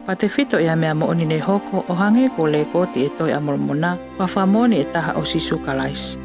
Pa te whito ia mea mooni nei hoko o hange ko le koti e toi amolmona, pa whamoni e taha o sisu kalaisi.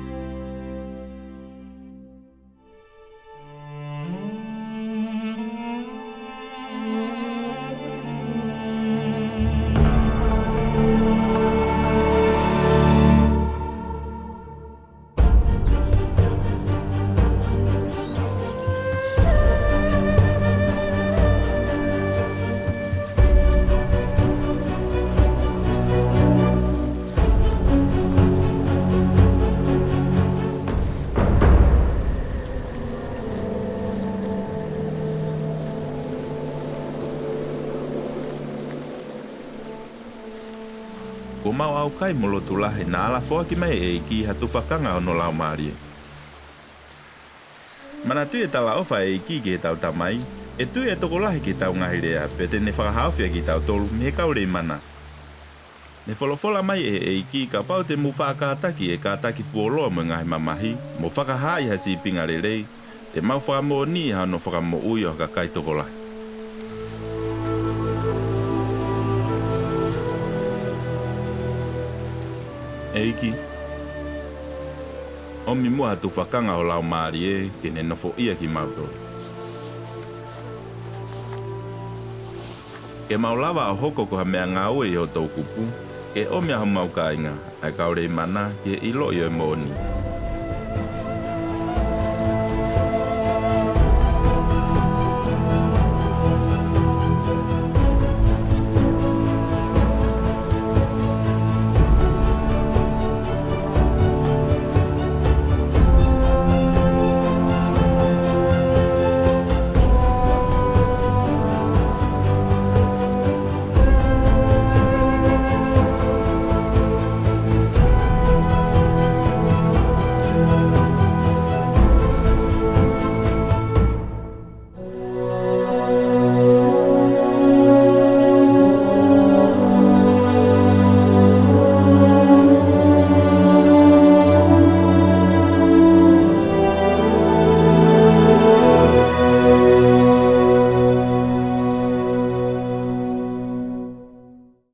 Ko mau au kai molo tulahe na ala foa ki mai e ki hatu whakanga o no lau maarie. Mana tui e tala ofa e ki ke tau tamai, e tui e toko lahi ki tau ngahirea, pe te ne whakahawhia ki tau tolu me kaure mana. Ne wholofola mai e ki ka pau te mu whakataki e kātaki fuoloa mo ngahi mamahi, mo whakahai hasi pinga rerei, te mau whakamo ni ha no whakamo ui o ka kai toko lahi. Eiki, o mi mua tu whakanga o lau maari e ke ne nofo ia ki mauto. Ke maulawa o hoko ko ha mea ngā ue i o tau kupu, ke o mea ho mau ka inga, ai kaure i mana ke ilo i o moni.